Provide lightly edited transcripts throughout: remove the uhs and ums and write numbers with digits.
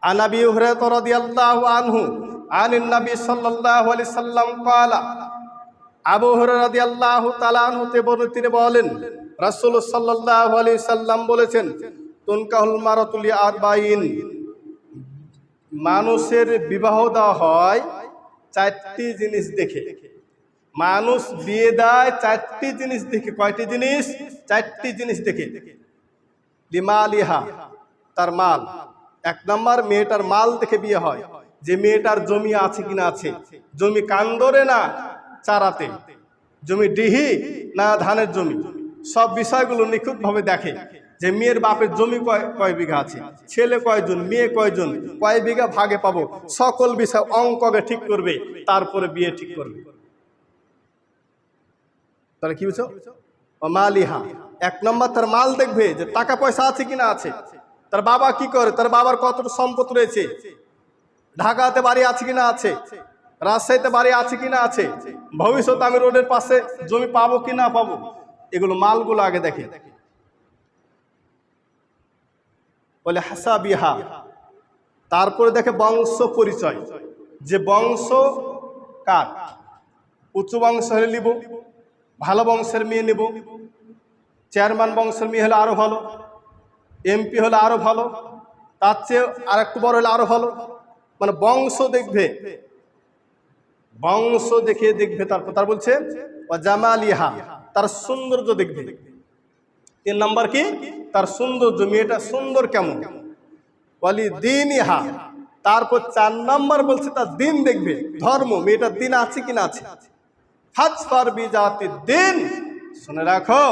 আন আবি হুরায়রা রাদিয়াল্লাহু আনহু আনিন নবী সাল্লাল্লাহু আলাইহি সাল্লাম ক্বালা, আবু হুরায়রা রাদিয়াল্লাহু তাআলা আনহু তিনি বলেন, রাসূল সাল্লাল্লাহু আলাইহি সাল্লাম বলেছেন, তুনকাহুল মারাতু লিআরবাইন, মানুষের বিবাহ দেওয়া হয় চারটি জিনিস দেখে। মানুষ বিয়ে দেয় চারটি জিনিস দেখে। কয়টি জিনিস? চারটি জিনিস দেখে। লিমালিহা, তার মাল। এক নম্বর, মেয়েটার মাল দেখে বিয়ে হয়, যে মেয়েটার জমি আছে কিনা আছে, জমি কান্দরে না চারাতে, জমি ডিহি না ধানের জমি, সব বিষয়গুলো নিখুঁতভাবে দেখে। যে মেয়ের বাপের জমি কয় বিঘা আছে, ছেলে কয়জন, মেয়ে কয়জন, কয় বিঘা ভাগে পাবো, সকল বিষয় অঙ্ককে ঠিক করবে, তারপরে বিয়ে ঠিক করবে। তাহলে কি বুঝছো? মালিহা, এক নম্বর তার মাল দেখবে, যে টাকা পয়সা আছে কিনা আছে, তার বাবা কি করে, তার বাবার কতটা সম্পদ রয়েছে, ঢাকাতে বাড়ি আছে কিনা আছে, রাজশাহীতে বাড়ি আছে কিনা আছে, ভবিষ্যতে আমি রোডের পাশে জমি পাবো কিনা পাবো, এগুলো মালগুলো আগে দেখে। বলে হাসাবিহা, তারপরে দেখে বংশ পরিচয়, যে বংশ কার, উঁচু বংশ হলে নিব, ভালো বংশের মেয়ে নেব, চেয়ারম্যান বংশের মেয়ে হলে আরো ভালো, এমপি হলে আরো ভালো, তার চেয়ে আর একটু বড় হলে আরো ভালো। মানে বংশ দেখবে, বংশ দেখে দেখবে। তারপর তার বলছে জামালিহা, তার সৌন্দর্য দেখবে। 3 নম্বর কি? তার সৌন্দর্য, মেয়েটা সুন্দর কেমন। বলি দিনইহা, তারপর 4 নম্বর বলছে তার দিন দেখবে, ধর্ম, মেয়েটার দিন আছে কিনা আছে। ফাজফার বিজাতি দিন, শুনে রাখো,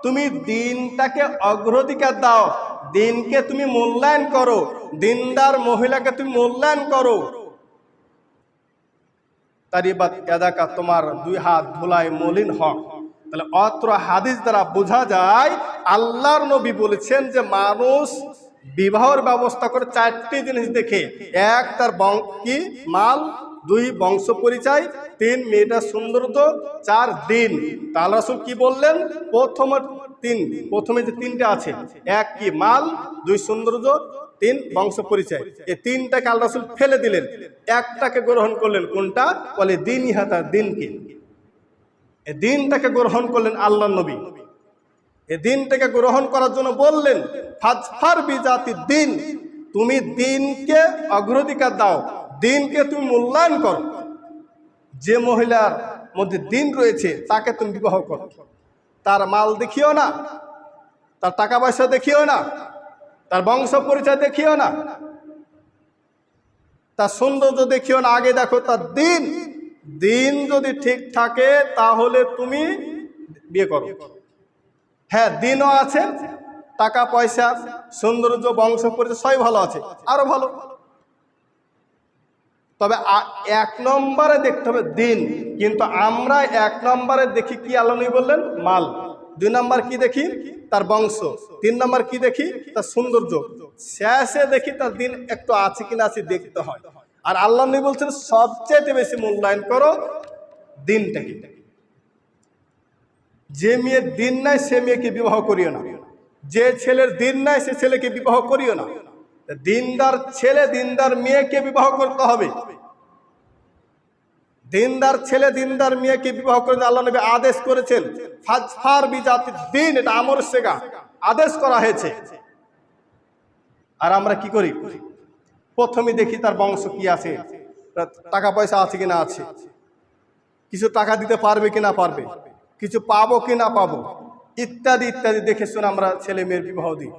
তুমি দিনটাকে অগ্রাধিকার দাও, দিনকে তুমি মূল্যায়ন করো, দিনদার মহিলাকে তুমি মূল্যায়ন করো। তারিবাত ইয়াদাকা, তোমার 2 হাত ধুলায় মলিন হক। তাহলে অত্র হাদিস দ্বারা বোঝা যায় আল্লাহর নবী বলেছেন যে মানুষ বিবাহের ব্যবস্থা করে 4টি জিনিস দেখে। 1 তার কি মাল, 2 বংশ পরিচয়, 3 মেয়েটার সৌন্দর্য, 4 দিন। তাহলে রাসূল কি বললেন? প্রথমে যে 3টে আছে, 1 কি মাল, 2 সৌন্দর্য, 3 বংশ পরিচয়, এই 3টাকে আল্লাহ রাসূল ফেলে দিলেন, একটাকে গ্রহণ করলেন। কোনটা? বলে দিনইহা, তার দিনকে। এই দিনটাকে গ্রহণ করলেন আল্লাহর নবী। এই দিনটাকে গ্রহণ করার জন্য বললেন ফাজফার বিজাতি দিন, তুমি দিনকে অগ্রাধিকার দাও, দিনকে তুমি মূল্যায়ন করো। যে মহিলার মধ্যে দিন রয়েছে তাকে তুমি বিবাহ করো। তার মাল দেখিও না, তার টাকা পয়সা দেখিও না, তার বংশ পরিচয় দেখিও না, তার সৌন্দর্য দেখিও না, আগে দেখো তার দিন। দিন যদি ঠিক থাকে তাহলে তুমি বিয়ে করো। হ্যাঁ, দিনও আছে, টাকা পয়সা, সৌন্দর্য, বংশ পরিচয় সবই ভালো আছে, আরো ভালো। তবে 1 নম্বরে দেখতে হবে দিন। কিন্তু আমরা 1 নম্বরে দেখি কি, আল্লাহ নবী বললেন মাল। 2 নম্বর কি দেখি? তার বংশ। 3 নম্বর কি দেখি? তার সৌন্দর্য। শেষে দেখি তার দিন একটু আছে কিনা আছে দেখতে হয়। আর আল্লাহ নবী বলছেন সবচেয়ে বেশি মূল্যায়ন করো দিনটাকে। যে মেয়ের দিন নাই সে মেয়েকে বিবাহ করিও না, যে ছেলের দিন নাই সে ছেলেকে বিবাহ করিও না। দিনদার ছেলে দিনদার মেয়েকে বিবাহ করতে হবে। দিনদার ছেলে দিনদার মেয়েকে বিবাহ করতে আল্লাহ নবী আদেশ করেছেন। ফাজফার বিজাতি দিন, এটা আমর সেগা, আদেশ করা হয়েছে। আর আমরা কি করি? প্রথমে দেখি তার বংশ কি আছে, টাকা পয়সা আছে কিনা আছে, কিছু টাকা দিতে পারবে কিনা পারবে, কিছু পাবো কিনা পাবো, ইত্যাদি ইত্যাদি দেখে শুনে আমরা ছেলে মেয়ের বিবাহ দিই।